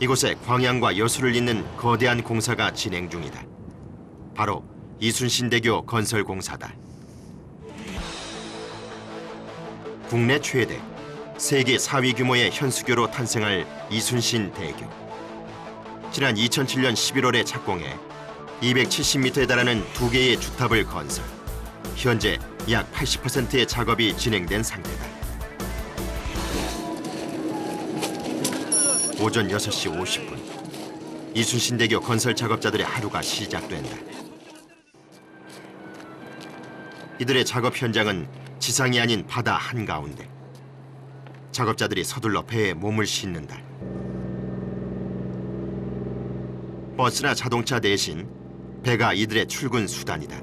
이곳에 광양과 여수를 잇는 거대한 공사가 진행 중이다. 바로 이순신대교 건설 공사다. 국내 최대, 세계 4위 규모의 현수교로 탄생할 이순신 대교. 지난 2007년 11월에 착공해 270m에 달하는 2개의 주탑을 건설. 현재 약 80%의 작업이 진행된 상태다. 오전 6시 50분, 이순신대교 건설 작업자들의 하루가 시작된다. 이들의 작업 현장은 지상이 아닌 바다 한가운데. 작업자들이 서둘러 배에 몸을 싣는다. 버스나 자동차 대신 배가 이들의 출근 수단이다.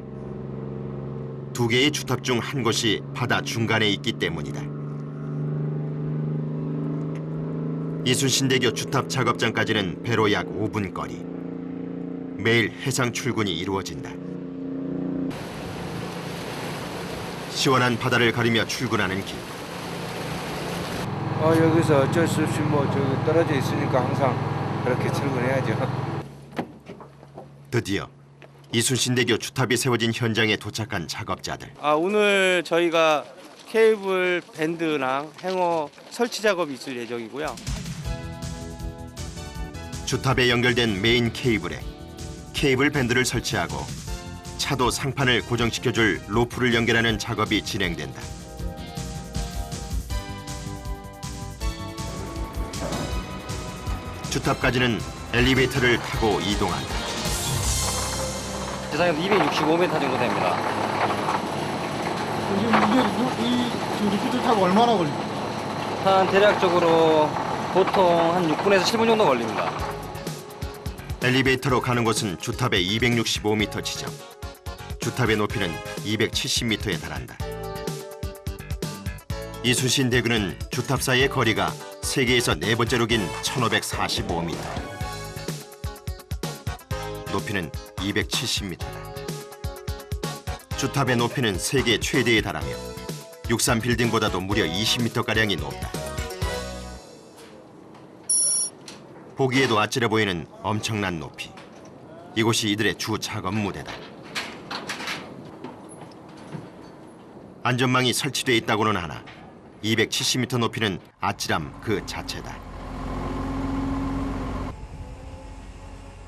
2개의 주탑 중 한 곳이 바다 중간에 있기 때문이다. 이순신대교 주탑 작업장까지는 배로 약 5분 거리. 매일 해상 출근이 이루어진다. 시원한 바다를 가리며 출근하는 길. 여기서 어쩔 수 없이 저기 떨어져 있으니까 항상 그렇게 출근해야죠. 드디어 이순신대교 주탑이 세워진 현장에 도착한 작업자들. 오늘 저희가 케이블 밴드랑 행어 설치 작업이 있을 예정이고요. 주탑에 연결된 메인 케이블에 케이블 밴드를 설치하고 차도 상판을 고정시켜줄 로프를 연결하는 작업이 진행된다. 주탑까지는 엘리베이터를 타고 이동한다. 지상에서 265m 정도 됩니다. 지금 이 리프트 타고 얼마나 걸립니까? 한 대략적으로 보통 한 6분에서 7분 정도 걸립니다. 엘리베이터로 가는 곳은 주탑의 265m 지점. 주탑의 높이는 270m에 달한다. 이순신 대교는 주탑 사이의 거리가 세계에서 네 번째로 긴 1545m. 높이는 270m다. 주탑의 높이는 세계 최대에 달하며 63 빌딩보다도 무려 20m가량이 높다. 보기에도 아찔해 보이는 엄청난 높이. 이곳이 이들의 주 작업 무대다. 안전망이 설치돼 있다고는 하나 270m 높이는 아찔함 그 자체다.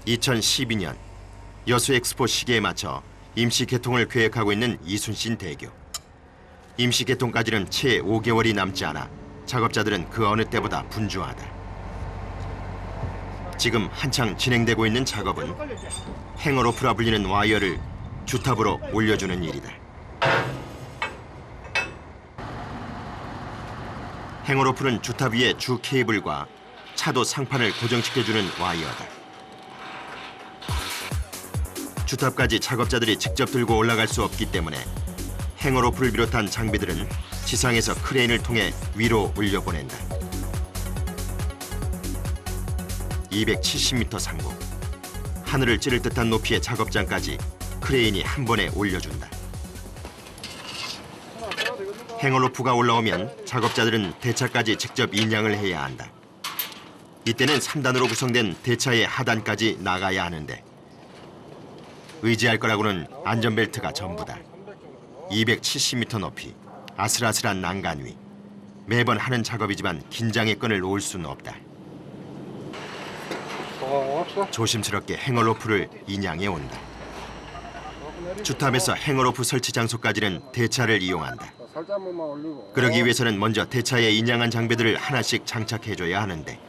2012년 여수 엑스포 시기에 맞춰 임시 개통을 계획하고 있는 이순신 대교. 임시 개통까지는 채 5개월이 남지 않아 작업자들은 그 어느 때보다 분주하다. 지금 한창 진행되고 있는 작업은 행어로프라 불리는 와이어를 주탑으로 올려주는 일이다. 행어로프는 주탑 위에 주 케이블과 차도 상판을 고정시켜주는 와이어다. 주탑까지 작업자들이 직접 들고 올라갈 수 없기 때문에 행어로프를 비롯한 장비들은 지상에서 크레인을 통해 위로 올려보낸다. 270m 상공, 하늘을 찌를 듯한 높이의 작업장까지 크레인이 한 번에 올려준다. 행어로프가 올라오면 작업자들은 대차까지 직접 인양을 해야 한다. 이때는 3단으로 구성된 대차의 하단까지 나가야 하는데 의지할 거라고는 안전벨트가 전부다. 270m 높이, 아슬아슬한 난간 위. 매번 하는 작업이지만 긴장의 끈을 놓을 수는 없다. 조심스럽게 행어로프를 인양해 온다. 주탑에서 행어로프 설치 장소까지는 대차를 이용한다. 그러기 위해서는 먼저 대차에 인양한 장비들을 하나씩 장착해줘야 하는데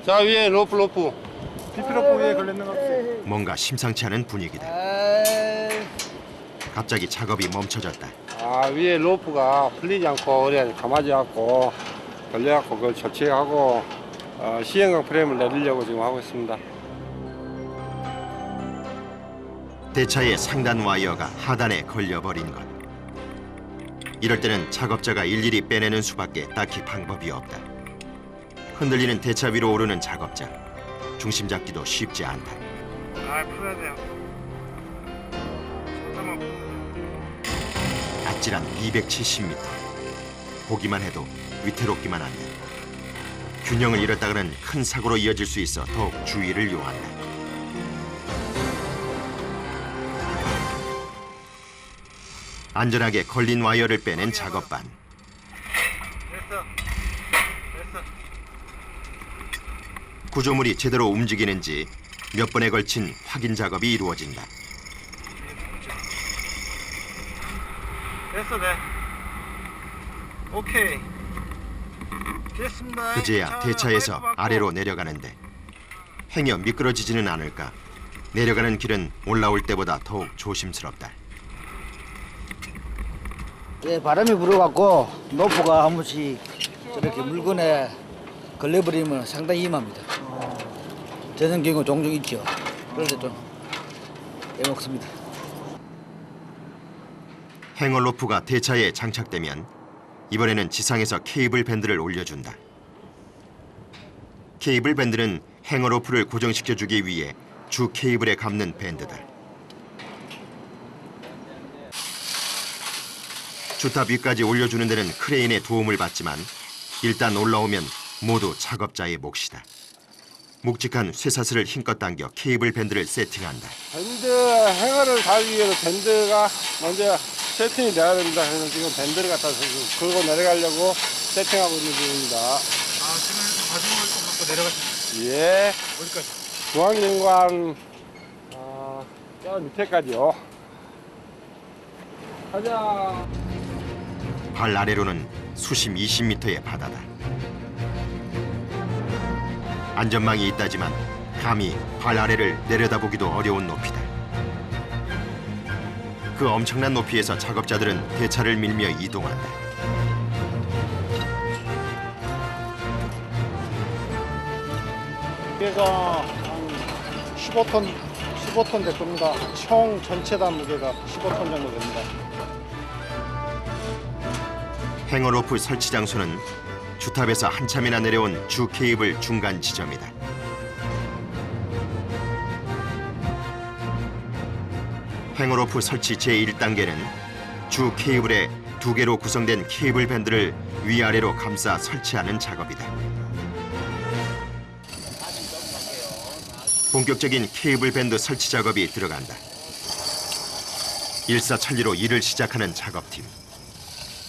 자, 위에 로프. 비피로프 위에 걸렸는 거 없어요? 뭔가 심상치 않은 분위기다. 갑자기 작업이 멈춰졌다. 위에 로프가 풀리지 않고 어디에 감아져 갖고 걸려갖고 그걸 조치하고 시행강 프레임을 내리려고 지금 하고 있습니다. 대차의 상단 와이어가 하단에 걸려버린 것. 이럴 때는 작업자가 일일이 빼내는 수밖에 딱히 방법이 없다. 흔들리는 대차 위로 오르는 작업자. 중심 잡기도 쉽지 않다. 풀어야 돼요. 아찔한 270m. 보기만 해도 위태롭기만 한데 균형을 잃었다가는 큰 사고로 이어질 수 있어 더욱 주의를 요한다. 안전하게 걸린 와이어를 빼낸 작업반. 구조물이 제대로 움직이는지 몇 번에 걸친 확인 작업이 이루어진다. 됐어, 네. 오케이. 됐습니다. 그제야 대차에서 아래로 내려가는데 행여 미끄러지지는 않을까. 내려가는 길은 올라올 때보다 더욱 조심스럽다. 예, 바람이 불어갖고 노포가 한 번씩 저렇게 물건에 걸려버리면 상당히 위험합니다. 저런 경우 종종 있죠. 그럴 때 좀 애먹습니다. 행어로프가 대차에 장착되면 이번에는 지상에서 케이블 밴드를 올려준다. 케이블 밴드는 행어로프를 고정시켜주기 위해 주 케이블에 감는 밴드다. 주탑 위까지 올려주는 데는 크레인의 도움을 받지만 일단 올라오면 모두 작업자의 몫이다. 묵직한 쇠사슬을 힘껏 당겨 케이블 밴드를 세팅한다. 밴드 행어를 달기 위해서 밴드가 먼저 세팅이 돼야 됩니다. 그래서 지금 밴드를 갖다 긁고 내려가려고 세팅하고 있는 중입니다. 아, 지금 과정을 좀 갖고 내려가시죠. 예. 어디까지? 중앙연관 저 밑에까지요. 가자. 발 아래로는 수심 20m의 바다다. 안전망이 있다지만 감히 발 아래를 내려다보기도 어려운 높이다. 그 엄청난 높이에서 작업자들은 대차를 밀며 이동한다. 무게가 한 15톤 될 겁니다. 총 전체 다 무게가 15톤 정도 됩니다. 행어로프 설치 장소는 주탑에서 한참이나 내려온 주 케이블 중간 지점이다. 행어로프 설치 제1단계는 주 케이블에 2개로 구성된 케이블 밴드를 위아래로 감싸 설치하는 작업이다. 본격적인 케이블 밴드 설치 작업이 들어간다. 일사천리로 일을 시작하는 작업팀.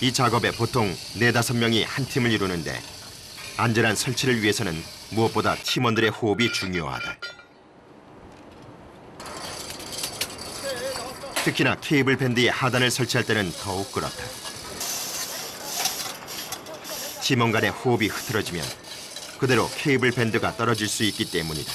이 작업에 보통 4~5명이 한 팀을 이루는데 안전한 설치를 위해서는 무엇보다 팀원들의 호흡이 중요하다. 특히나 케이블 밴드의 하단을 설치할 때는 더욱 그렇다. 팀원 간의 호흡이 흐트러지면 그대로 케이블 밴드가 떨어질 수 있기 때문이다.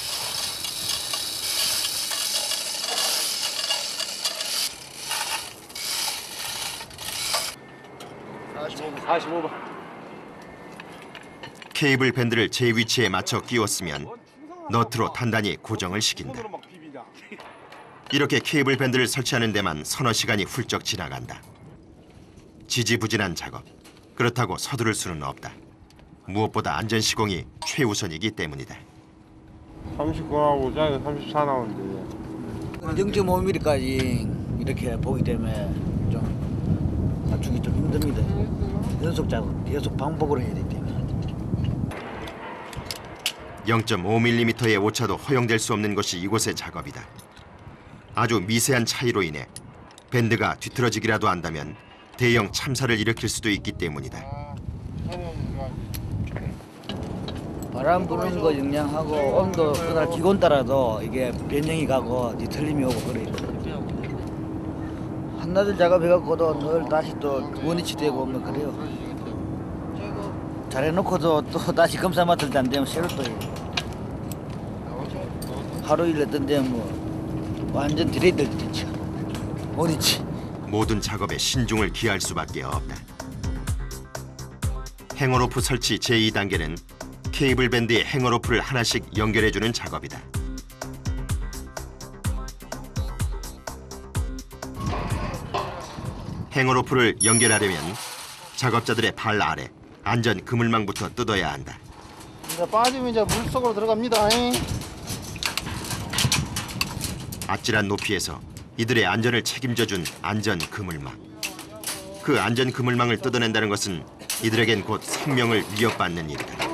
케이블 밴드를 제 위치에 맞춰 끼웠으면 너트로 단단히 고정을 시킨다. 이렇게 케이블 밴드를 설치하는 데만 서너 시간이 훌쩍 지나간다. 지지부진한 작업. 그렇다고 서두를 수는 없다. 무엇보다 안전 시공이 최우선이기 때문이다. 39나오고 저기 34 나오는데 0.5mm까지 이렇게 보기 때문에 좀 맞추기 좀 힘듭니다. 연속 작업, 계속 반복을 해야 되기 때문에. 0.5mm의 오차도 허용될 수 없는 것이 이곳의 작업이다. 아주 미세한 차이로 인해 밴드가 뒤틀어지기라도 한다면 대형 참사를 일으킬 수도 있기 때문이다. 바람 부는 거 영향하고 온도 그날 기온 따라도 이게 변형이 가고 뒤틀림이 오고 그래요. 한나절 작업해갖고도 늘 다시 또 원위치 되고 오면 그래요. 잘해놓고도 또 다시 검사 맡을 때 안 되면 새로 또 해요. 하루 일 했던데 뭐 완전 디레이 될 때 있죠. 원위치. 모든 작업에 신중을 기할 수밖에 없다. 행어로프 설치 제2단계는 케이블 밴드에 행어로프를 하나씩 연결해주는 작업이다. 행어로프를 연결하려면 작업자들의 발 아래 안전 그물망부터 뜯어야 한다. 이제 빠지면 이제 물속으로 들어갑니다. 아찔한 높이에서 이들의 안전을 책임져준 안전 그물망. 그 안전 그물망을 뜯어낸다는 것은 이들에겐 곧 생명을 위협받는 일이다.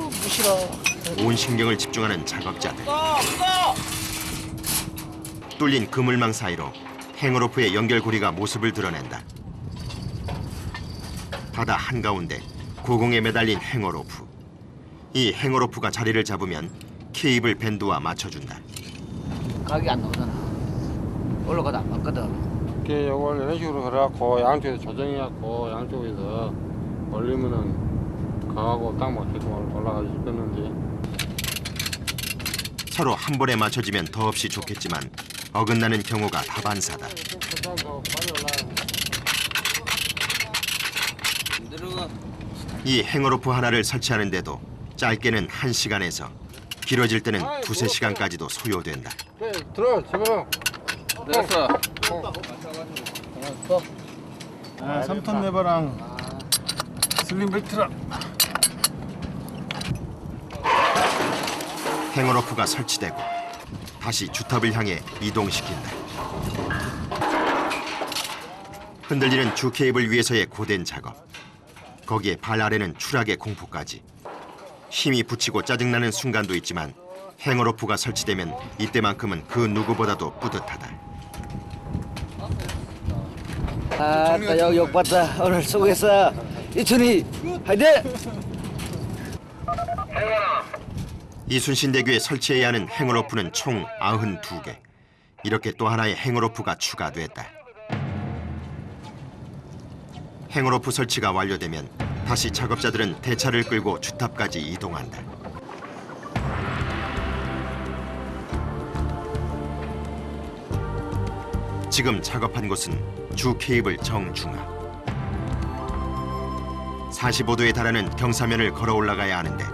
온 신경을 집중하는 작업자들. 뚫린 그물망 사이로 행어로프의 연결고리가 모습을 드러낸다. 바다 한가운데 고공에 매달린 행어로프. 이 행어로프가 자리를 잡으면 케이블 밴드와 맞춰준다. 각이 안 나오잖아. 올라가다 안 맞거든. 이렇게 요걸 이런 식으로 걸어갖고 양쪽에서 조정해갖고 양쪽에서 올리면은 강하고 딱 맞게끔 올라가서 끊는지. 서로 한 번에 맞춰지면 더없이 좋겠지만 어긋나는 경우가 다반사다. 이 행어로프 하나를 설치하는데도 짧게는 1시간에서 길어질 때는 2~3시간까지도 소요된다. 네, 들어, 집어. 됐어. 3톤 레버랑 슬림 벨트랑 행어로프가 설치되고 다시 주탑을 향해 이동시킨다. 흔들리는 주 케이블 위에서의 고된 작업. 거기에 발 아래는 추락의 공포까지. 힘이 붙이고 짜증나는 순간도 있지만 행어로프가 설치되면 이때만큼은 그 누구보다도 뿌듯하다. 아따 여기 욕봤다. 오늘 수고했어. 이춘희 화이팅! 이순신대교에 설치해야 하는 행어로프는 총 92개. 이렇게 또 하나의 행어로프가 추가됐다. 행어로프 설치가 완료되면 다시 작업자들은 대차를 끌고 주탑까지 이동한다. 지금 작업한 곳은 주 케이블 정중앙. 45도에 달하는 경사면을 걸어 올라가야 하는데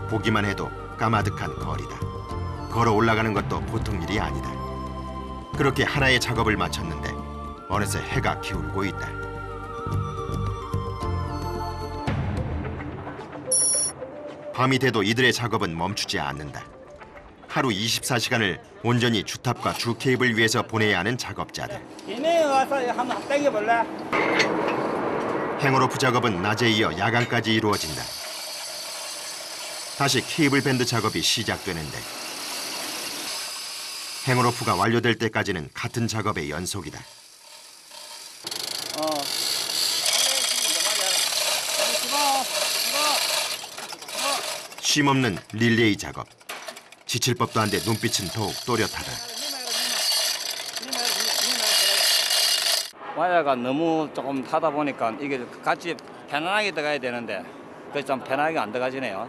보기만 해도 까마득한 거리다. 걸어 올라가는 것도 보통 일이 아니다. 그렇게 하나의 작업을 마쳤는데 어느새 해가 기울고 있다. 밤이 돼도 이들의 작업은 멈추지 않는다. 하루 24시간을 온전히 주탑과 주 케이블 위에서 보내야 하는 작업자들. 얘네 와서 한번 당겨볼래? 행어로프 작업은 낮에 이어 야간까지 이루어진다. 다시 케이블 밴드 작업이 시작되는데 행어로프가 완료될 때까지는 같은 작업의 연속이다. 쉼없는 릴레이 작업. 지칠 법도 한데 눈빛은 더욱 또렷하다. 와야가 너무 조금 타다 보니까 이게 같이 편안하게 들어가야 되는데 그게 좀 편하게 안 들어가지네요.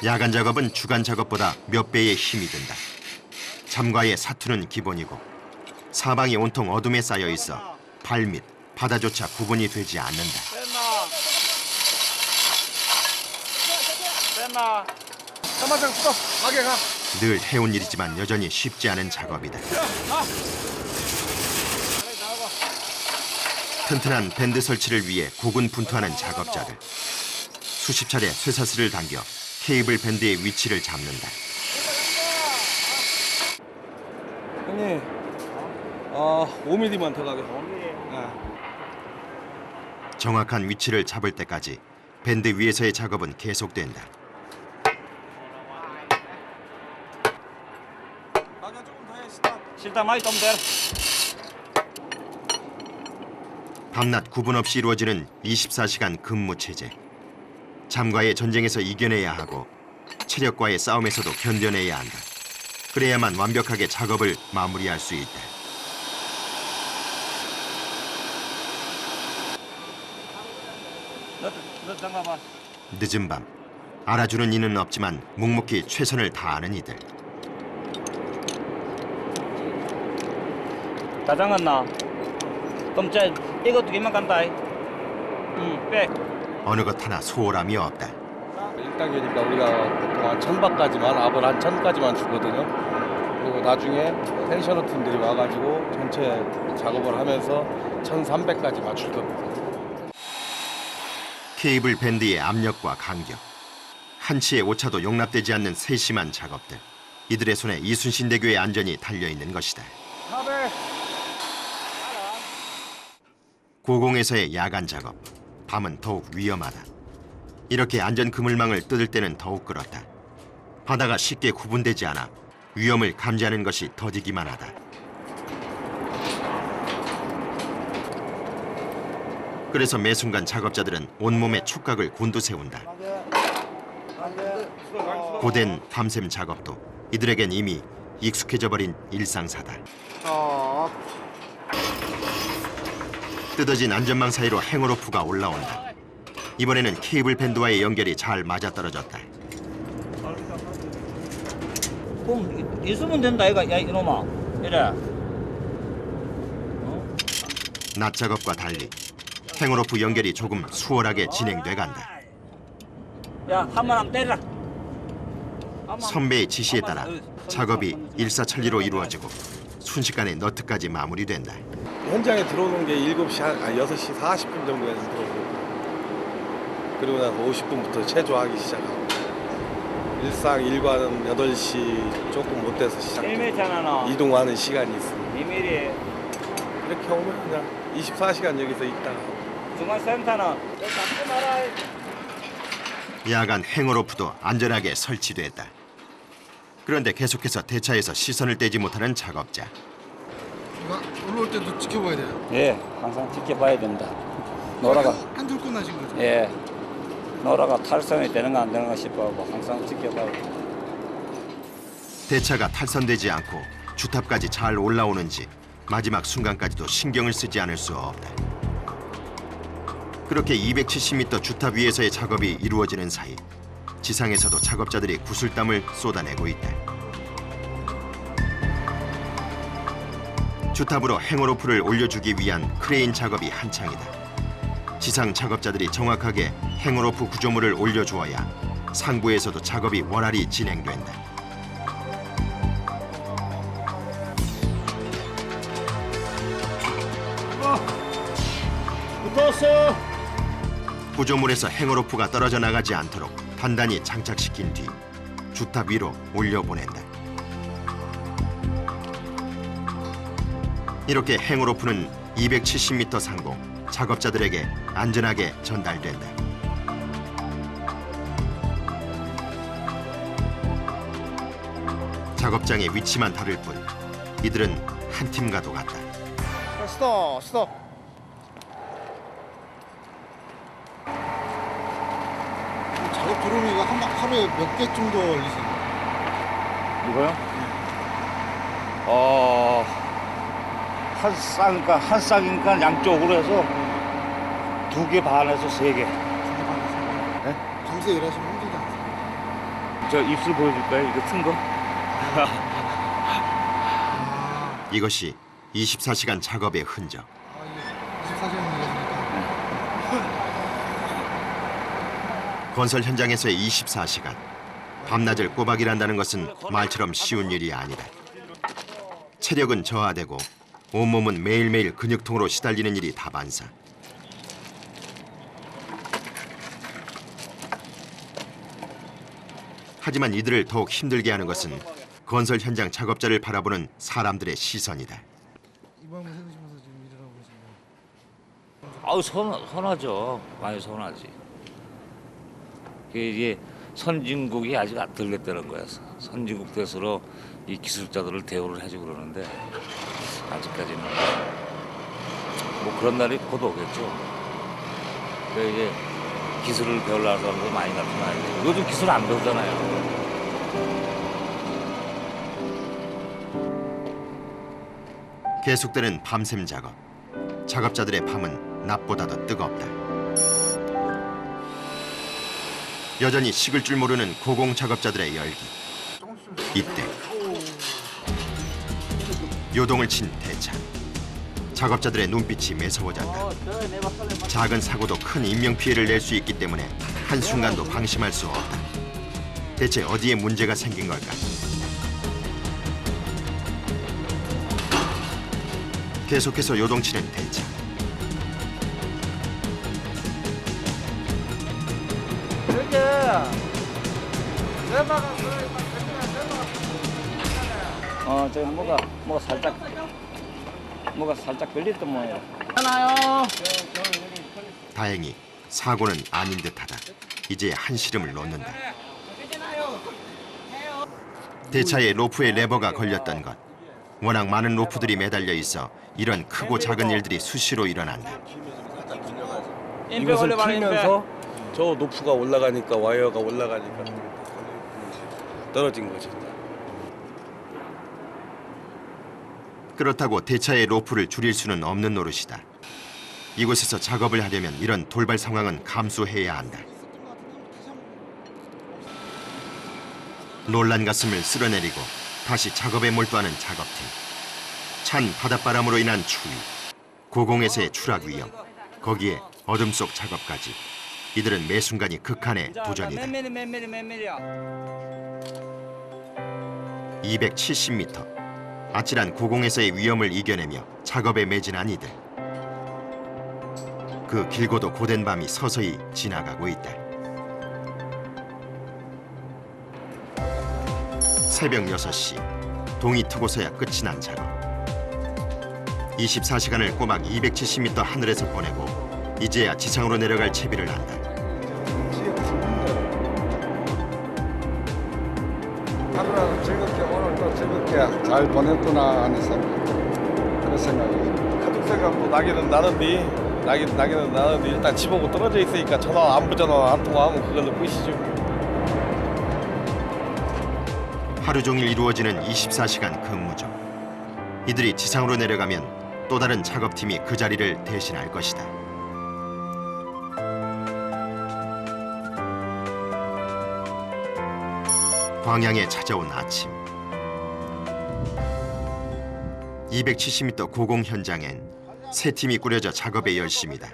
야간 작업은 주간 작업보다 몇 배의 힘이 든다. 잠과의 사투는 기본이고 사방이 온통 어둠에 쌓여 있어 발 및 바다조차 구분이 되지 않는다. 됐나? 가만히 붙어. 가게 가. 늘 해온 일이지만 여전히 쉽지 않은 작업이다. 튼튼한 밴드 설치를 위해 고군분투하는 작업자들. 수십 차례 쇠사슬을 당겨 케이블 밴드의 위치를 잡는다. 형님, 5mm만 더 가게. 5mm. 정확한 위치를 잡을 때까지 밴드 위에서의 작업은 계속된다. 실다 많이 좀 돼. 밤낮 구분 없이 이루어지는 24시간 근무 체제. 잠과의 전쟁에서 이겨내야 하고 체력과의 싸움에서도 견뎌내야 한다. 그래야만 완벽하게 작업을 마무리할 수 있다. 너 잠깐만. 늦은 밤, 알아주는 이는 없지만 묵묵히 최선을 다하는 이들. 다 잠갔나? 그럼 자 이거 2개만 간다. 빼. 어느 것 하나 소홀함이 없다. 1단계니까 우리가 보통 한 1000바까지만, 압을 한 1000까지만 주거든요. 그리고 나중에 텐셔너 팀들이 와가지고 전체 작업을 하면서 1300까지 맞출 겁니다. 케이블 밴드의 압력과 간격. 한치의 오차도 용납되지 않는 세심한 작업들. 이들의 손에 이순신대교의 안전이 달려있는 것이다. 고공에서의 야간 작업. 밤은 더욱 위험하다. 이렇게 안전 그물망을 뜯을 때는 더욱 그렇다. 바다가 쉽게 구분되지 않아 위험을 감지하는 것이 더디기만 하다. 그래서 매 순간 작업자들은 온몸에 촉각을 곤두세운다. 고된 밤샘 작업도 이들에겐 이미 익숙해져 버린 일상사다. 뜯어진 안전망 사이로 행어로프가 올라온다. 이번에는 케이블 밴드와의 연결이 잘 맞아떨어졌다. 그럼 있으면 된다 이거. 야 이놈아. 이래. 낮 작업과 달리 행어로프 연결이 조금 수월하게 진행돼간다. 야 한번 때려라. 선배의 지시에 따라 작업이 일사천리로 이루어지고 순식간에 너트까지 마무리된다. 현장에 들어오는 게 6시 40분 정도에 들어오고 그리고 나서 50분부터 체조하기 시작하고 일상 일과는 8시 조금 못 돼서 시작되고 1m잖아. 이동하는 시간이 있습니다. 2mm. 이렇게 오면 그냥 24시간 여기서 있다가 중앙센터는 잡지 마라. 야간 행어로프도 안전하게 설치됐다. 그런데 계속해서 대차에서 시선을 떼지 못하는 작업자. 올라올 때도 지켜봐야 돼요. 예, 항상 지켜봐야 된다. 노라가 한줄 끝나신 거죠? 예, 노라가 탈선이 되는가 안 되는가 싶어하고 항상 지켜봐야 돼. 대차가 탈선되지 않고 주탑까지 잘 올라오는지 마지막 순간까지도 신경을 쓰지 않을 수 없다. 그렇게 270m 주탑 위에서의 작업이 이루어지는 사이 지상에서도 작업자들이 구슬땀을 쏟아내고 있다. 주탑으로 행어로프를 올려주기 위한 크레인 작업이 한창이다. 지상 작업자들이 정확하게 행어로프 구조물을 올려주어야 상부에서도 작업이 원활히 진행된다. 붙었어. 구조물에서 행어로프가 떨어져 나가지 않도록 단단히 장착시킨 뒤 주탑 위로 올려보낸다. 이렇게 행어로프는 270m 상공 작업자들에게 안전하게 전달된다. 작업장의 위치만 다를 뿐 이들은 한 팀과도 같다. 스톱. 작업 들어오면 이거 하루에 몇 개 정도 올리세요? 이거요? 한 쌍이니까 양쪽으로 해서 2개 반에서 3개. 밤새 일하시면 힘들지 않으세요? 저 입술 보여줄까요? 이거 튼 거? 이것이 24시간 작업의 흔적. 이게 24시간 일하시니까. 건설 현장에서의 24시간. 밤낮을 꼬박 일한다는 것은 말처럼 쉬운 일이 아니다. 체력은 저하되고 온몸은 매일매일 근육통으로 시달리는 일이 다반사. 하지만 이들을 더욱 힘들게 하는 것은 건설 현장 작업자를 바라보는 사람들의 시선이다. 이 방을 세우시면서 지금 일을 하고 계신가요? 아우 선하죠. 많이 선하지. 이게 선진국이 아직 안 들렸다는 거야. 선진국 대수로 이 기술자들을 대우를 해주고 그러는데 아직까지는 뭐 그런 날이 곧 오겠죠. 그러니까 이제 기술을 배우려는 사람도 많이 나타나요. 요즘 기술 안 배우잖아요. 계속되는 밤샘 작업. 작업자들의 밤은 낮보다도 뜨겁다. 여전히 식을 줄 모르는 고공 작업자들의 열기. 이때 요동을 친 대차. 작업자들의 눈빛이 매서워졌다. 작은 사고도 큰 인명피해를 낼 수 있기 때문에 한순간도 방심할 수 없다. 대체 어디에 문제가 생긴 걸까? 계속해서 요동치는 대차. 저기 뭐가 살짝 걸렸던 모양이야. 다행히 사고는 아닌 듯하다. 이제 한시름을 놓는다. 대차에 로프의 레버가 걸렸던 것. 워낙 많은 로프들이 매달려 있어 이런 크고 작은 일들이 수시로 일어난다. 이것을 풀면서 저 노프가 올라가니까 와이어가 올라가니까 떨어진 거죠. 그렇다고 대차의 로프를 줄일 수는 없는 노릇이다. 이곳에서 작업을 하려면 이런 돌발 상황은 감수해야 한다. 놀란 가슴을 쓸어내리고 다시 작업에 몰두하는 작업팀. 찬 바닷바람으로 인한 추위, 고공에서의 추락 위험, 거기에 어둠 속 작업까지. 이들은 매 순간이 극한의 도전이다. 몇 밀이야? 270m. 아찔한 고공에서의 위험을 이겨내며 작업에 매진한 이들. 그 길고도 고된 밤이 서서히 지나가고 있다. 새벽 6시, 동이 트고서야 끝이 난 작업. 24시간을 꼬박 270m 하늘에서 보내고 이제야 지상으로 내려갈 채비를 한다. 하루라도 즐겁게 오늘 또 즐겁게 잘 보냈구나 하는 생각. 그런 생각이죠. 가족생각도 나기는 나는데 일단 집 오고 떨어져 있으니까 전화 안부 전화 한 통화하면 그걸로 끝이죠. 하루 종일 이루어지는 24시간 근무죠. 이들이 지상으로 내려가면 또 다른 작업팀이 그 자리를 대신할 것이다. 광양에 찾아온 아침. 270m 고공 현장엔 세 팀이 꾸려져 작업에 열심이다.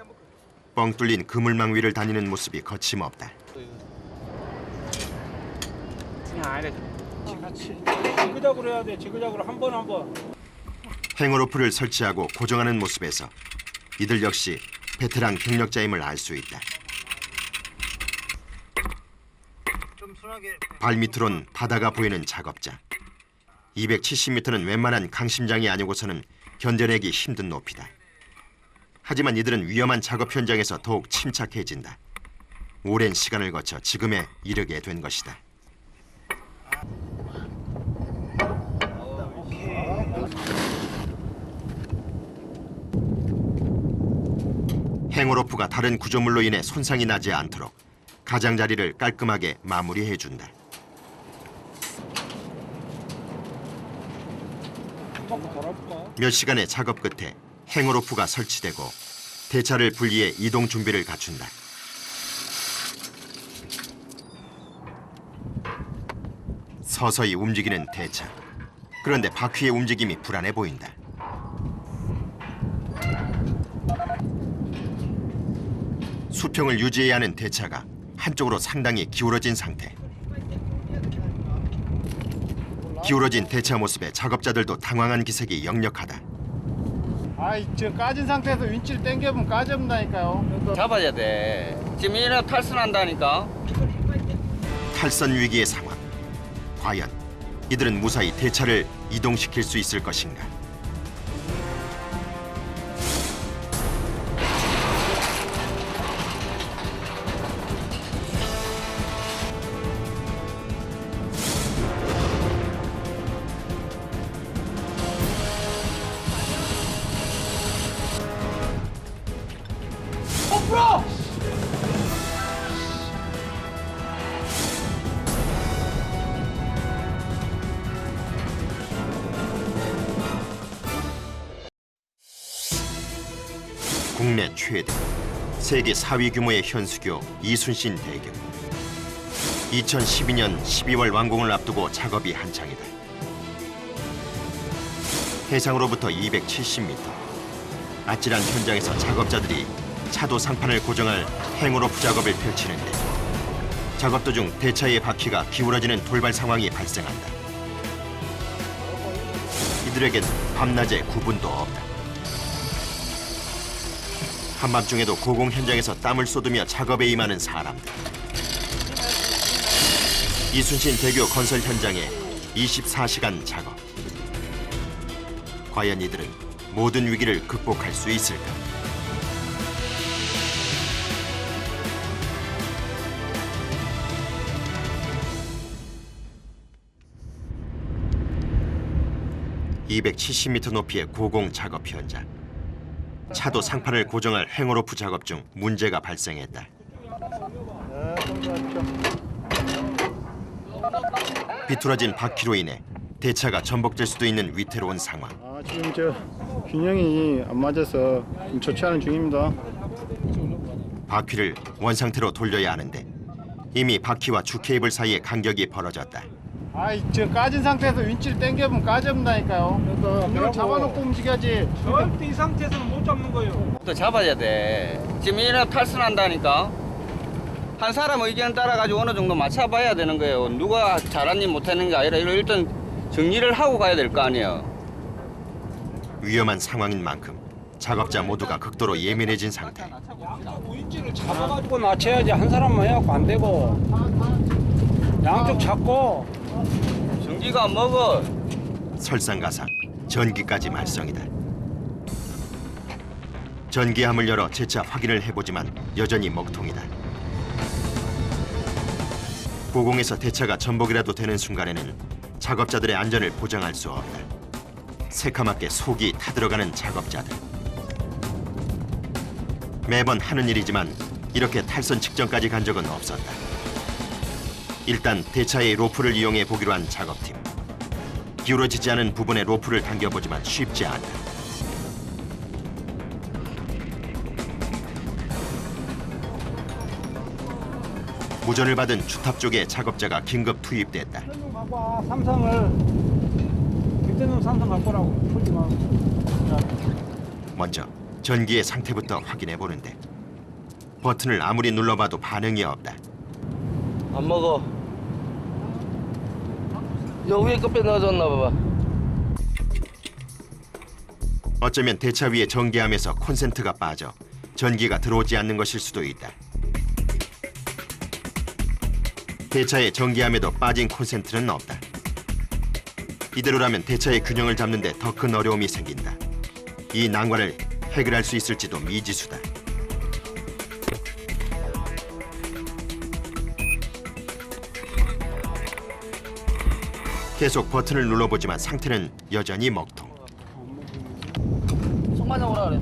뻥 뚫린 그물망 위를 다니는 모습이 거침없다. 지그작으로 해야 돼. 지그작으로 한 번. 행어로프를 설치하고 고정하는 모습에서 이들 역시 베테랑 경력자임을 알 수 있다. 발밑으론 바다가 보이는 작업자. 270m는 웬만한 강심장이 아니고서는 견뎌내기 힘든 높이다. 하지만 이들은 위험한 작업 현장에서 더욱 침착해진다. 오랜 시간을 거쳐 지금에 이르게 된 것이다. 행어로프가 다른 구조물로 인해 손상이 나지 않도록 가장자리를 깔끔하게 마무리해준다. 몇 시간의 작업 끝에 행어로프가 설치되고 대차를 분리해 이동 준비를 갖춘다. 서서히 움직이는 대차. 그런데 바퀴의 움직임이 불안해 보인다. 수평을 유지해야 하는 대차가 한쪽으로 상당히 기울어진 상태. 기울어진 대차 모습에 작업자들도 당황한 기색이 역력하다. 아이, 저 까진 상태에서 윈치를 당겨보면 까진다니까요. 잡아야 돼. 지금 이래 탈선한다니까. 탈선 위기의 상황. 과연 이들은 무사히 대차를 이동시킬 수 있을 것인가? 국내 최대, 세계 4위 규모의 현수교 이순신 대교. 2012년 12월 완공을 앞두고 작업이 한창이다. 해상으로부터 270m. 아찔한 현장에서 작업자들이 차도 상판을 고정할 행어로프 작업을 펼치는데 작업 도중 대차의 바퀴가 기울어지는 돌발 상황이 발생한다. 이들에겐 밤낮의 구분도 없다. 한밤중에도 고공 현장에서 땀을 쏟으며 작업에 임하는 사람들. 이순신 대교 건설 현장에 24시간 작업. 과연 이들은 모든 위기를 극복할 수 있을까? 270m 높이의 고공 작업 현장. 차도 상판을 고정할 행어로프 작업 중 문제가 발생했다. 비뚤어진 바퀴로 인해 대차가 전복될 수도 있는 위태로운 상황. 지금 균형이 안 맞아서 좀 조치하는 중입니다. 바퀴를 원상태로 돌려야 하는데 이미 바퀴와 주 케이블 사이에 간격이 벌어졌다. 저 까진 상태에서 윈치를 당겨보면 까진다니까요. 그래서 균형을 잡아놓고 움직여야지. 절대 이 상태에서는 못 잡는 거예요. 또 잡아야 돼. 지금 이래 탈선한다니까. 한 사람 의견 따라가지고 어느 정도 맞춰봐야 되는 거예요. 누가 잘하니 못하는 게 아니라 일단 정리를 하고 가야 될 거 아니에요. 위험한 상황인 만큼 작업자 모두가 극도로 예민해진 상태. 윈치를 잡아가지고 낮춰야지. 한 사람만 해갖고 안 되고. 양쪽 잡고. 전기가 먹어. 설상가상, 전기까지 말썽이다. 전기함을 열어 재차 확인을 해보지만 여전히 먹통이다. 고공에서 대차가 전복이라도 되는 순간에는 작업자들의 안전을 보장할 수 없다. 새카맣게 속이 타들어가는 작업자들. 매번 하는 일이지만 이렇게 탈선 직전까지 간 적은 없었다. 일단 대차의 로프를 이용해 보기로 한 작업팀. 기울어지지 않은 부분에 로프를 당겨보지만 쉽지 않다. 무전을 받은 주탑 쪽에 작업자가 긴급 투입됐다. 봐봐, 삼성을. 그때는 삼성 갖고 오라고. 풀지 마. 먼저 전기의 상태부터 확인해 보는데 버튼을 아무리 눌러봐도 반응이 없다. 안 먹어. 여 위에 끝에 넣어줬나 봐봐. 어쩌면 대차 위의 전기함에서 콘센트가 빠져 전기가 들어오지 않는 것일 수도 있다. 대차의 전기함에도 빠진 콘센트는 없다. 이대로라면 대차의 균형을 잡는 데 더 큰 어려움이 생긴다. 이 난관을 해결할 수 있을지도 미지수다. 계속 버튼을 눌러보지만 상태는 여전히 먹통. 손 맞아 오라 그래.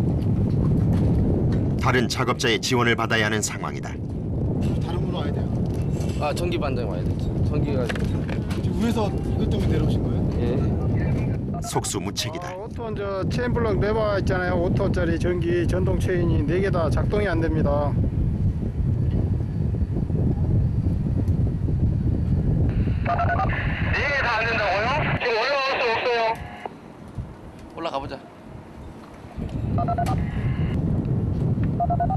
다른 작업자의 지원을 받아야 하는 상황이다. 다른 분으로 와야 돼요. 아 전기 반장 와야 돼. 전기가 지금 위에서 이것 때문에 내려오신 거예요? 속수무책이다. 오토 체인 블럭 레버 있잖아요. 5토짜리 전기 전동 체인이 4개 다 작동이 안 됩니다. 올라가 보자.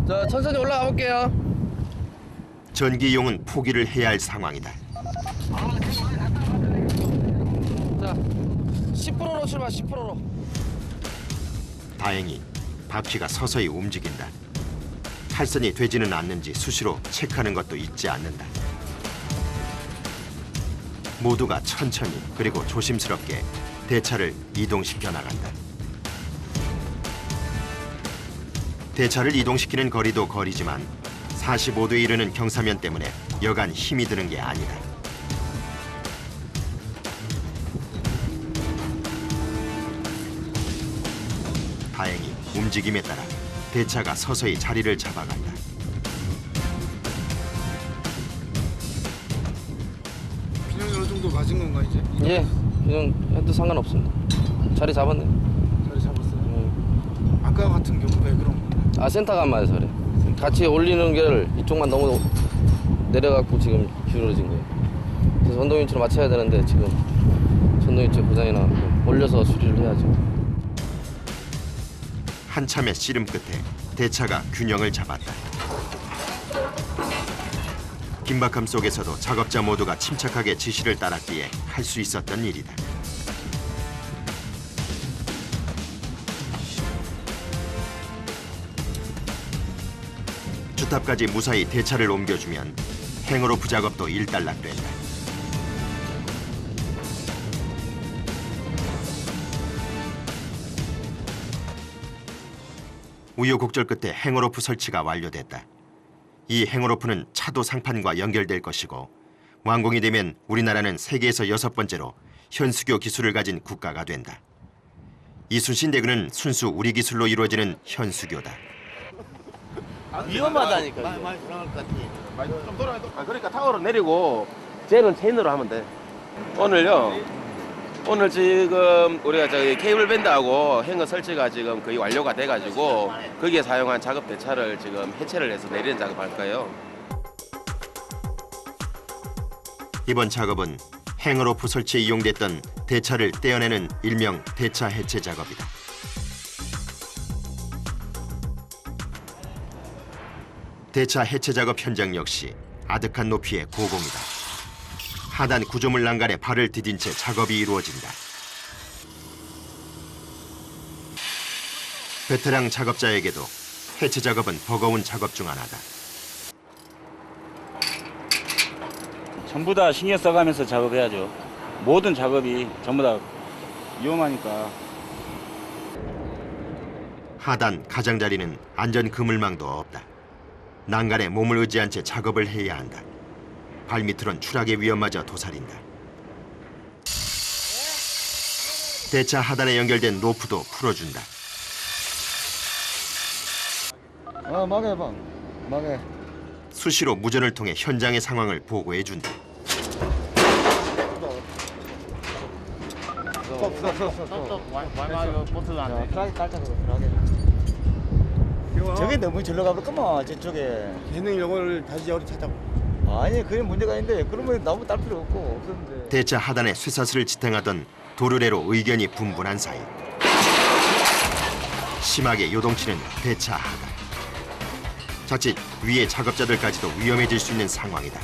자 천천히 올라가 볼게요. 전기 이용은 포기를 해야 할 상황이다. 자 10%로 출발 10%로. 다행히 바퀴가 서서히 움직인다. 탈선이 되지는 않는지 수시로 체크하는 것도 잊지 않는다. 모두가 천천히 그리고 조심스럽게 대차를 이동시켜 나간다. 대차를 이동시키는 거리도 거리지만 45도에 이르는 경사면 때문에 여간 힘이 드는 게 아니다. 다행히 움직임에 따라 대차가 서서히 자리를 잡아간다. 균형이 어느 정도 맞은 건가 이제? 예 그냥 해도 상관없습니다. 자리 잡았네. 자리 잡았어요. 아까 같은 경우 왜 그런 건가요? 아 센터가 안 맞아서 그래. 같이 올리는 게 이쪽만 너무 내려갖고 지금 기울어진 거예요. 그래서 전동윈치로 맞춰야 되는데 지금 전동윈치 고장이 나고 올려서 수리를 해야죠. 한참의 씨름 끝에 대차가 균형을 잡았다. 긴박함 속에서도 작업자 모두가 침착하게 지시를 따랐기에 할 수 있었던 일이다. 주탑까지 무사히 대차를 옮겨주면 행어로프 작업도 일단락된다. 우여곡절 끝에 행어로프 설치가 완료됐다. 이 행어로프는 차도 상판과 연결될 것이고 완공이 되면 우리나라는 세계에서 6번째로 현수교 기술을 가진 국가가 된다. 이순신 대구는 순수 우리 기술로 이루어지는 현수교다. 위험하다니까. 그러니까 타워로 내리고 쟤는 체인으로 하면 돼. 오늘 지금 우리가 저기 케이블 밴드하고 행거 설치가 지금 거의 완료가 돼가지고 거기에 사용한 작업 대차를 지금 해체를 해서 내리는 작업할 거예요. 이번 작업은 행어로프 설치에 이용됐던 대차를 떼어내는 일명 대차 해체 작업이다. 대차 해체 작업 현장 역시 아득한 높이의 고공이다. 하단 구조물 난간에 발을 디딘 채 작업이 이루어진다. 베테랑 작업자에게도 해체 작업은 버거운 작업 중 하나다. 전부 다 신경 써가면서 작업해야죠. 모든 작업이 전부 다 위험하니까. 하단 가장자리는 안전 그물망도 없다. 난간에 몸을 의지한 채 작업을 해야 한다. 발밑으론 추락의 위험마저 도사린다. 대차 하단에 연결된 로프도 풀어준다. 막해봐. 막해. 수시로 무전을 통해 현장의 상황을 보고해준다. 저게 너무 절로 가볼까만 저쪽에. 걔는 이걸 다시 어디 찾아. 아니 그게 문제가 아닌데 그러면 나무 딸 필요 없었는데. 대차 하단에 쇠사슬을 지탱하던 도르래로 의견이 분분한 사이 심하게 요동치는 대차 하단. 자칫 위의 작업자들까지도 위험해질 수 있는 상황이다.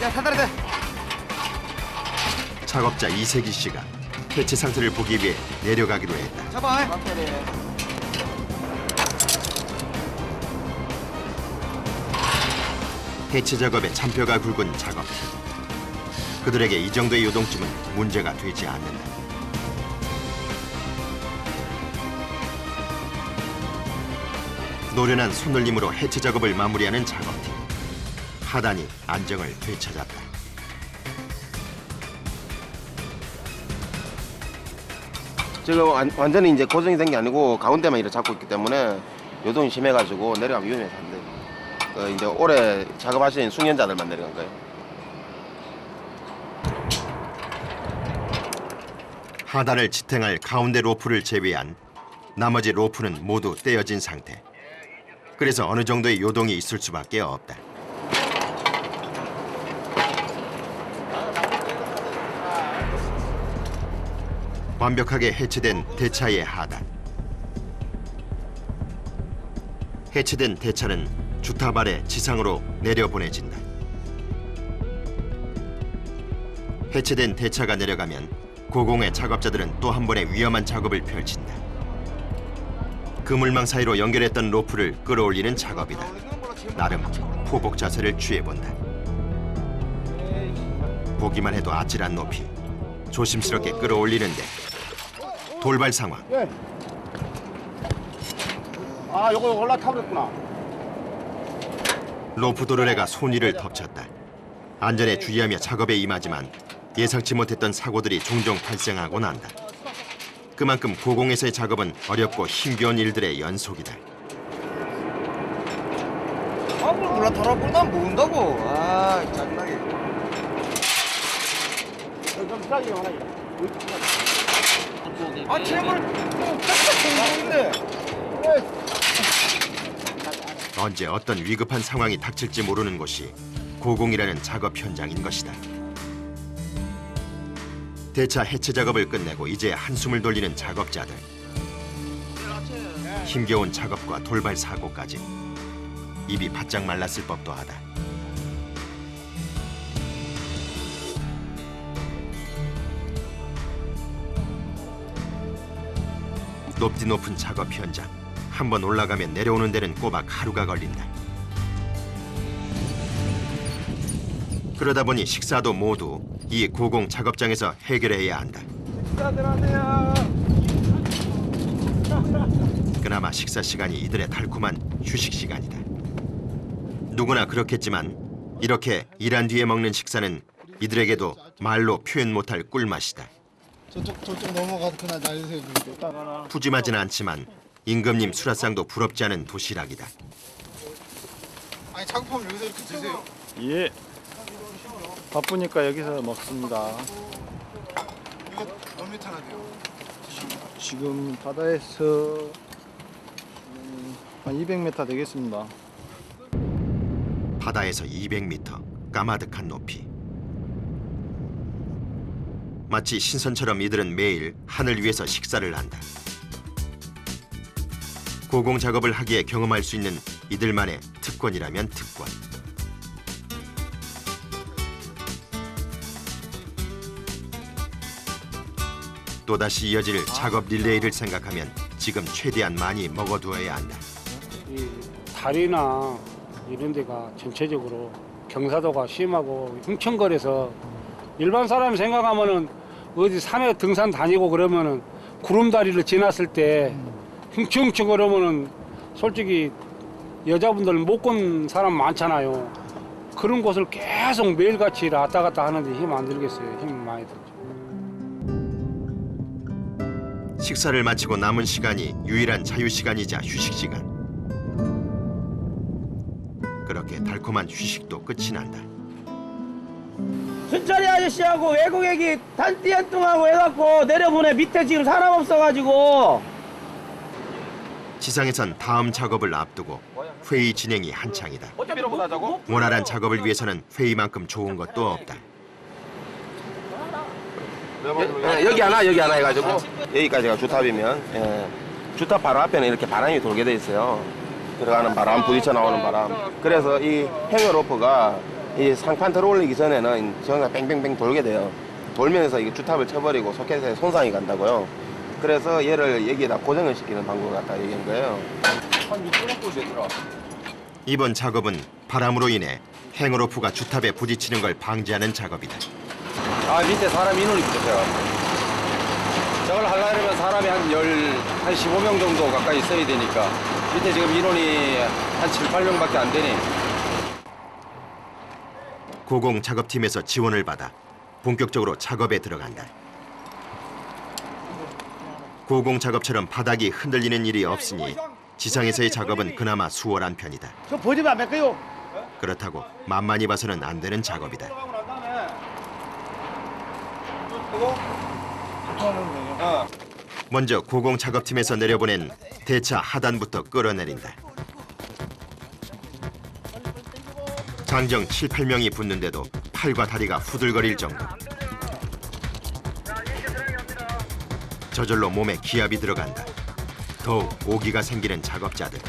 야 사다리 대. 작업자 이세기 씨가 해체 상태를 보기 위해 내려가기로 했다. 잡아. 해체 작업에 잔뼈가 굵은 작업팀. 그들에게 이 정도의 요동침은 문제가 되지 않는다. 노련한 손놀림으로 해체 작업을 마무리하는 작업팀. 하단이 안정을 되찾았다. 지금 완전히 이제 고정이 된 게 아니고 가운데만 이렇게 잡고 있기 때문에 요동이 심해가지고 내려가면 위험해서 안 돼요. 이제 오래 작업하시는 숙련자들만 내려간 거예요. 하단을 지탱할 가운데 로프를 제외한 나머지 로프는 모두 떼어진 상태. 그래서 어느 정도의 요동이 있을 수밖에 없다. 완벽하게 해체된 대차의 하단. 해체된 대차는 주탑 아래 지상으로 내려보내진다. 해체된 대차가 내려가면 고공의 작업자들은 또 한 번의 위험한 작업을 펼친다. 그물망 사이로 연결했던 로프를 끌어올리는 작업이다. 나름 포복 자세를 취해본다. 보기만 해도 아찔한 높이. 조심스럽게 끌어올리는데 돌발 상황. 아, 요거 올라타버렸구나. 로프 도르래가 손위를 덮쳤다. 안전에 주의하며 작업에 임하지만 예상치 못했던 사고들이 종종 발생하곤 한다. 그만큼 고공에서의 작업은 어렵고 힘겨운 일들의 연속이다. 몰라 돌아보다 모은다고. 아 장난이. 좀 싸게 하나. 아 제발 탁탁 언제 어떤 위급한 상황이 닥칠지 모르는 곳이 고공이라는 작업 현장인 것이다. 대차 해체 작업을 끝내고 이제 한숨을 돌리는 작업자들. 힘겨운 작업과 돌발 사고까지 입이 바짝 말랐을 법도 하다. 높디 높은 작업 현장. 한번 올라가면 내려오는 데는 꼬박 하루가 걸린다. 그러다 보니 식사도 모두 이 고공 작업장에서 해결해야 한다. 그나마 식사 시간이 이들의 달콤한 휴식 시간이다. 누구나 그렇겠지만 이렇게 일한 뒤에 먹는 식사는 이들에게도 말로 표현 못할 꿀맛이다. 저쪽 넘어가서 날리세요. 푸짐하진 않지만 임금님 수라상도 부럽지 않은 도시락이다. 아니 작업하면 여기서 이렇게 드세요. 예. 바쁘니까 여기서 먹습니다. 이거 몇 미터나 돼요? 지금 바다에서 한 200m 되겠습니다. 바다에서 200m, 까마득한 높이. 마치 신선처럼 이들은 매일 하늘 위에서 식사를 한다. 고공 작업을 하기에 경험할 수 있는 이들만의 특권이라면 특권. 또다시 이어질 작업 릴레이를 생각하면 지금 최대한 많이 먹어두어야 한다. 이 다리나 이런 데가 전체적으로 경사도가 심하고 흉천거려서 일반 사람이 생각하면은 어디 산에 등산 다니고 그러면은 구름다리를 지났을 때 흉층흉층 그러면은 솔직히 여자분들 못 건 사람 많잖아요. 그런 곳을 계속 매일같이 왔다 갔다 하는데 힘 안 들겠어요. 힘 많이 들죠. 식사를 마치고 남은 시간이 유일한 자유시간이자 휴식시간. 그렇게 달콤한 휴식도 끝이 난다. 순철이 아저씨하고 외국애기 단띠한뚱하고 해갖고 내려보내. 밑에 지금 사람 없어가지고. 지상에선 다음 작업을 앞두고 회의 진행이 한창이다. 원활한 작업을 위해서는 회의만큼 좋은 것도 없다. 여기 하나 해가지고 여기까지가 주탑이면 주탑 바로 앞에는 이렇게 바람이 돌게 돼 있어요. 들어가는 바람, 부딪혀 나오는 바람. 그래서 이 행어 로프가 이 상판 들어올리기 전에는 전가 뺑뺑뺑 돌게 돼요. 돌면서 이 주탑을 쳐버리고 소켓에 손상이 간다고요. 그래서 얘를 여기에다 고정을 시키는 방법을 갖다 얘기한 거예요. 이번 작업은 바람으로 인해 행어 로프가 주탑에 부딪히는 걸 방지하는 작업이다. 아, 밑에 사람 인원이 부족해요. 저걸 하려면 사람이 한 15명 정도 가까이 있어야 되니까 밑에 지금 인원이 한 7, 8명밖에 안 되니. 고공 작업팀에서 지원을 받아 본격적으로 작업에 들어간다. 고공 작업처럼 바닥이 흔들리는 일이 없으니 지상에서의 작업은 그나마 수월한 편이다. 저 보지마 몇 개요. 그렇다고 만만히 봐서는 안 되는 작업이다. 먼저 고공 작업팀에서 내려보낸 대차 하단부터 끌어내린다. 장정 7, 8명이 붙는데도 팔과 다리가 후들거릴 정도. 저절로 몸에 기압이 들어간다. 더욱 오기가 생기는 작업자들.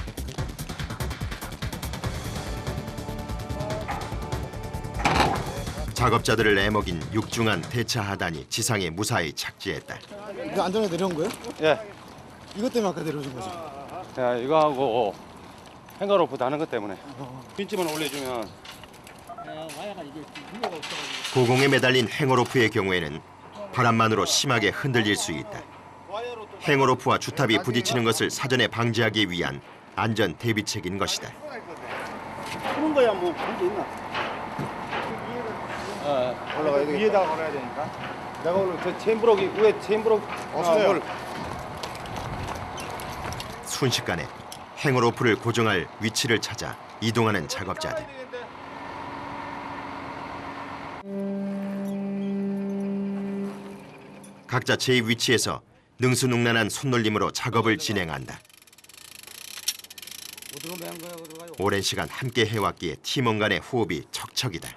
작업자들을 애먹인 육중한 대차 하단이 지상에 무사히 착지했다. 이거 안전에 내려온 거예요? 예. 이것 때문에 아까 내려오신 거죠? 야, 이거 하고 행거로프 다는 것 때문에. 빈집만 올려주면. 고공에 매달린 행어로프의 경우에는 바람만으로 심하게 흔들릴 수 있다. 행어로프와 주탑이 부딪히는 것을 사전에 방지하기 위한 안전 대비책인 것이다. 푸는 거야 뭐 문제 있나? 올라가야 되겠다. 위에다가 걸어야 되니까. 내가 오늘 저 체인브록이 위에 체인브록 없어요. 순식간에 행어로프를 고정할 위치를 찾아 이동하는 작업자들. 각자 제 위치에서 능수능란한 손놀림으로 작업을 진행한다. 오랜 시간 함께 해왔기에 팀원 간의 호흡이 척척이다.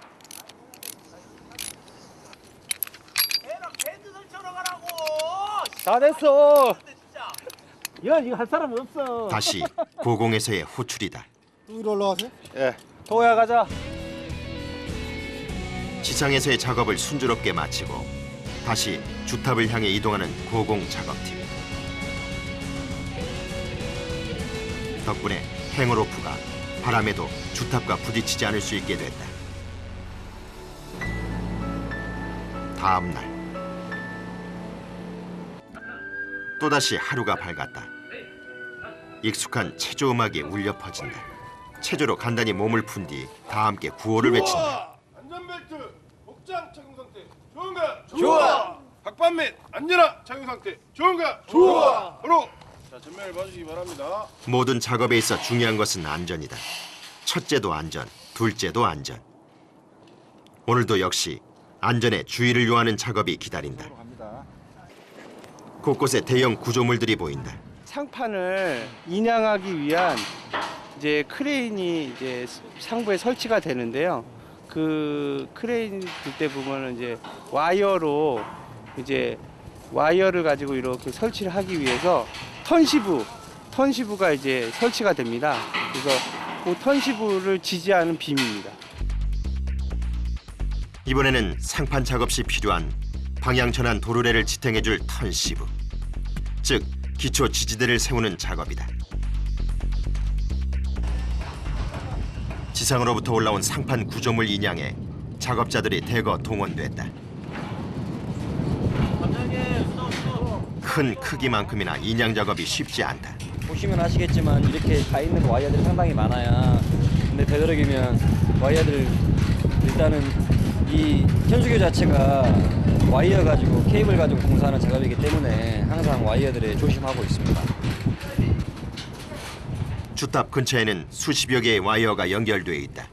다 됐어. 야 이거 할 사람 없어. 다시 고공에서의 호출이다. 또 위로 올라가세요? 예. 도야 가자. 지상에서의 작업을 순조롭게 마치고 다시 주탑을 향해 이동하는 고공 작업팀. 덕분에 행어로프가 바람에도 주탑과 부딪히지 않을 수 있게 됐다. 다음 날 또다시 하루가 밝았다. 익숙한 체조 음악이 울려 퍼진다. 체조로 간단히 몸을 푼 뒤 다 함께 구호를 외친다. 안전벨트 복장 착용 상태. 좋은가? 좋아. 갑판 및 안전한 착용 상태 좋은가? 좋아! 바로! 자, 전면을 봐주시기 바랍니다. 모든 작업에 있어 중요한 것은 안전이다. 첫째도 안전, 둘째도 안전. 오늘도 역시 안전에 주의를 요하는 작업이 기다린다. 곳곳에 대형 구조물들이 보인다. 상판을 인양하기 위한 이제 크레인이 이제 상부에 설치가 되는데요. 그 크레인 그때 보면은 이제 와이어로 이제 와이어를 가지고 이렇게 설치를 하기 위해서 턴시브가 이제 설치가 됩니다. 그래서 그 턴시브를 지지하는 빔입니다. 이번에는 상판 작업 시 필요한 방향 전환 도르래를 지탱해줄 턴시브, 즉 기초 지지대를 세우는 작업이다. 지상으로부터 올라온 상판 구조물 인양에 작업자들이 대거 동원됐다. 큰 크기만큼이나 인양 작업이 쉽지 않다. 보시면 아시겠지만 이렇게 가 있는 와이어들이 상당히 많아요. 근데 되도록이면 와이어들 일단은 이 현수교 자체가 와이어 가지고 케이블 가지고 공사하는 작업이기 때문에 항상 와이어들에 조심하고 있습니다. 주탑 근처에는 수십여 개의 와이어가 연결돼 있다.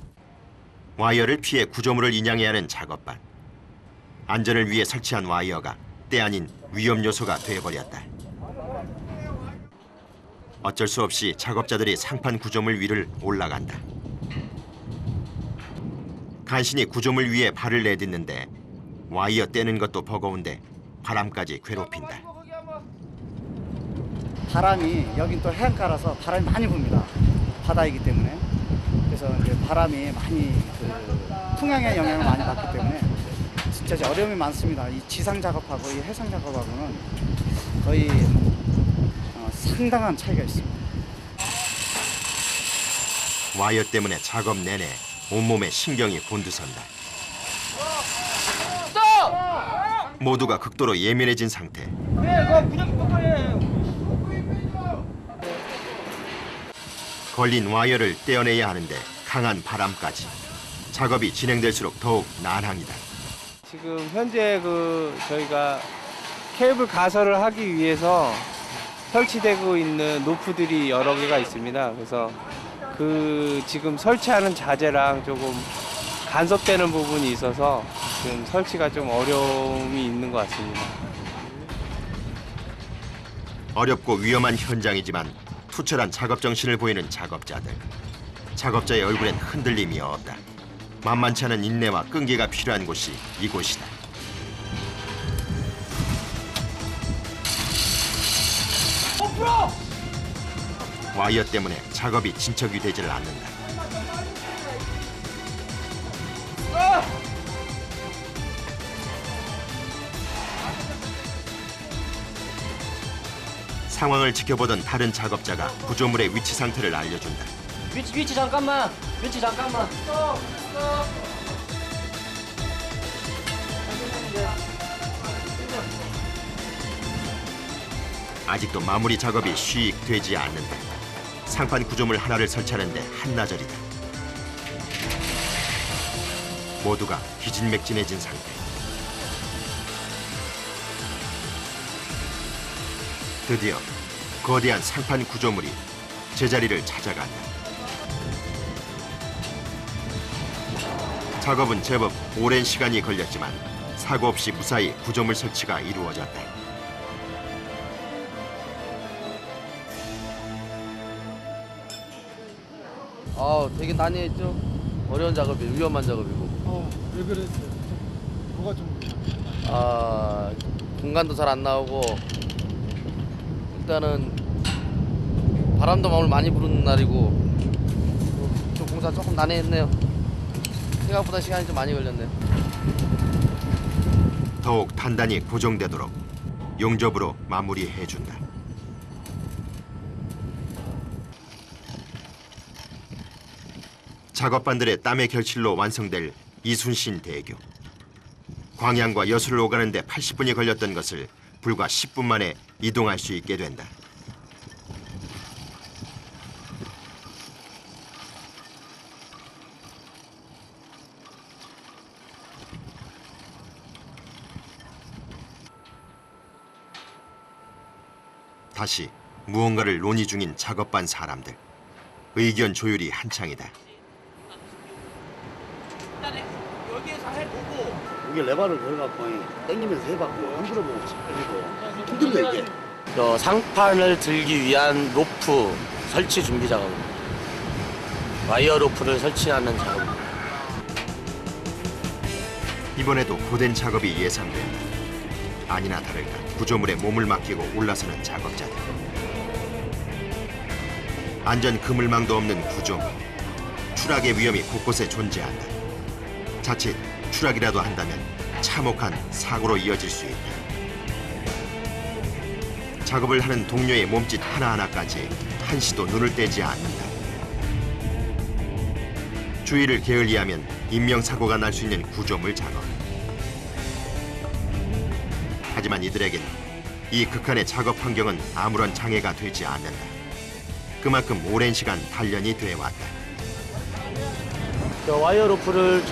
와이어를 피해 구조물을 인양해야 하는 작업반. 안전을 위해 설치한 와이어가 때 아닌 위험 요소가 되어버렸다. 어쩔 수 없이 작업자들이 상판 구조물 위를 올라간다. 간신히 구조물 위에 발을 내딛는데 와이어 떼는 것도 버거운데 바람까지 괴롭힌다. 바람이 여긴 또 해안가라서 바람이 많이 붑니다. 바다이기 때문에. 그래서 이제 바람이 많이 풍향에 영향을 많이 받기 때문에 진짜 어려움이 많습니다. 이 지상 작업하고 이 해상 작업하고는 거의 상당한 차이가 있습니다. 와이어 때문에 작업 내내 온몸에 신경이 곤두선다. 모두가 극도로 예민해진 상태. 걸린 와이어를 떼어내야 하는데 강한 바람까지. 작업이 진행될수록 더욱 난항이다. 지금 현재 저희가 케이블 가설을 하기 위해서 설치되고 있는 노프들이 여러 개가 있습니다. 그래서 지금 설치하는 자재랑 조금 간섭되는 부분이 있어서 지금 설치가 좀 어려움이 있는 것 같습니다. 어렵고 위험한 현장이지만 투철한 작업 정신을 보이는 작업자들. 작업자의 얼굴엔 흔들림이 없다. 만만치 않은 인내와 끈기가 필요한 곳이 이곳이다. 와이어 때문에 작업이 진척이 되질 않는다. 상황을 지켜보던 다른 작업자가 구조물의 위치 상태를 알려준다. 위치 잠깐만. 위치 잠깐만. 아직도 마무리 작업이 쉬익 되지 않는다. 상판 구조물 하나를 설치하는데 한나절이다. 모두가 기진맥진해진 상태. 드디어 거대한 상판 구조물이 제자리를 찾아간다. 작업은 제법 오랜 시간이 걸렸지만 사고 없이 무사히 구조물 설치가 이루어졌다. 되게 난해했죠. 어려운 작업이에요. 위험한 작업이고. 왜 그랬어요? 뭐가 좀 공간도 잘 안 나오고 일단은 바람도 오늘 많이 부르는 날이고 좀 공사 조금 난해했네요. 생각보다 시간이 좀 많이 걸렸네요. 더욱 단단히 고정되도록 용접으로 마무리해준다. 작업반들의 땀의 결실로 완성될 이순신 대교. 광양과 여수를 오가는데 80분이 걸렸던 것을 불과 10분 만에 이동할 수 있게 된다. 다시 무언가를 논의 중인 작업반 사람들. 의견 조율이 한창이다. 이게 레바를 걸어갖고 당기면서 해봤고 흔들어보고 그리고 힘들다 이게. 상판을 들기 위한 로프 설치 준비 작업입니다. 와이어 로프를 설치하는 작업. 이번에도 고된 작업이 예상된다. 아니나 다를까 구조물에 몸을 맡기고 올라서는 작업자들. 안전 그물망도 없는 구조물. 추락의 위험이 곳곳에 존재한다. 자칫 추락이라도 한다면 참혹한 사고로 이어질 수 있다. 작업을 하는 동료의 몸짓 하나하나까지 한시도 눈을 떼지 않는다. 주의를 게을리하면 인명사고가 날 수 있는 구조물 작업. 하지만 이들에겐 이 극한의 작업 환경은 아무런 장애가 되지 않는다. 그만큼 오랜 시간 단련이 돼왔다. 와이어 로프를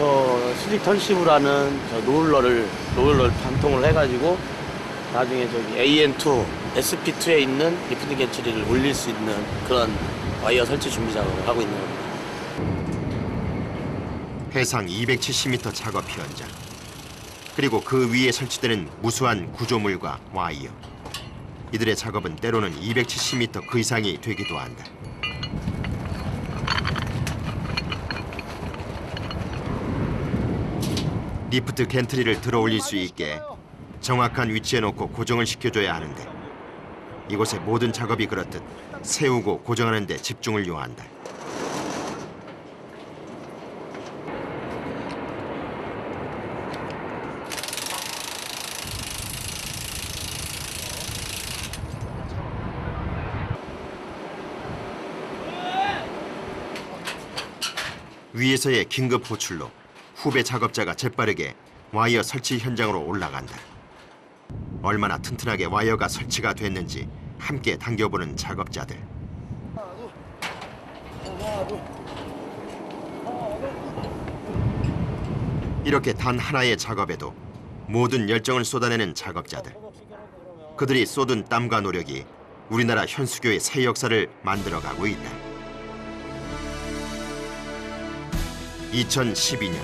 슬릭 턴시브라는 롤러를 반통을 해가지고 나중에 저기 AN2, SP2에 있는 리프팅 겐츄리를 올릴 수 있는 그런 와이어 설치 준비 작업을 하고 있는 겁니다. 해상 270m 작업 현장. 그리고 그 위에 설치되는 무수한 구조물과 와이어. 이들의 작업은 때로는 270m 그 이상이 되기도 한다. 리프트 겐트리를 들어 올릴 수 있게 정확한 위치에 놓고 고정을 시켜줘야 하는데 이곳의 모든 작업이 그렇듯 세우고 고정하는 데 집중을 요한다. 위에서의 긴급 호출로 후배 작업자가 재빠르게 와이어 설치 현장으로 올라간다. 얼마나 튼튼하게 와이어가 설치가 됐는지 함께 당겨보는 작업자들. 이렇게 단 하나의 작업에도 모든 열정을 쏟아내는 작업자들. 그들이 쏟은 땀과 노력이 우리나라 현수교의 새 역사를 만들어가고 있다. 2012년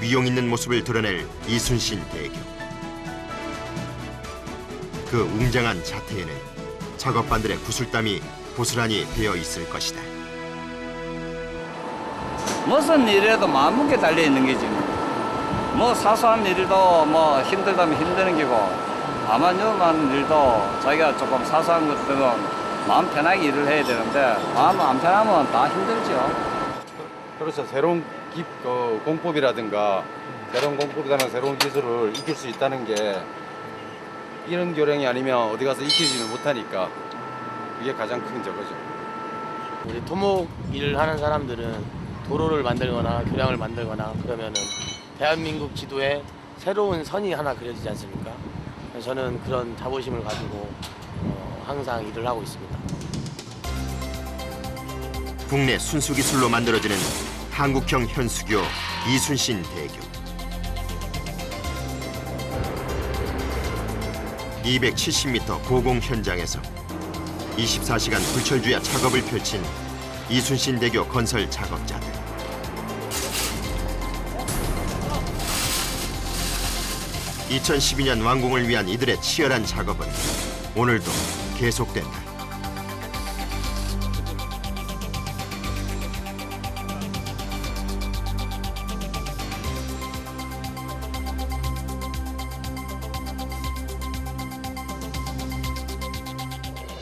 위용 있는 모습을 드러낼 이순신 대교. 그 웅장한 자태에는 작업반들의 구슬땀이 고스란히 배어 있을 것이다. 무슨 일에도 마음먹게 달려 있는 거지. 뭐 사소한 일도 뭐 힘들다면 힘드는 거고 아마존한 일도 자기가 조금 사소한 것들은 마음 편하게 일을 해야 되는데 마음 안 편하면 다 힘들죠. 그렇죠. 새로운 공법이라든가 새로운 공법이라는 새로운 기술을 익힐 수 있다는 게 이런 교량이 아니면 어디 가서 익히지는 못하니까 그게 가장 큰 저거죠. 우리 토목 일을 하는 사람들은 도로를 만들거나 교량을 만들거나 그러면은 대한민국 지도에 새로운 선이 하나 그려지지 않습니까? 저는 그런 자부심을 가지고 항상 일을 하고 있습니다. 국내 순수 기술로 만들어지는 한국형 현수교 이순신 대교. 270m 고공 현장에서 24시간 불철주야 작업을 펼친 이순신 대교 건설 작업자들. (2012년) 완공을 위한 이들의 치열한 작업은 오늘도 계속된다.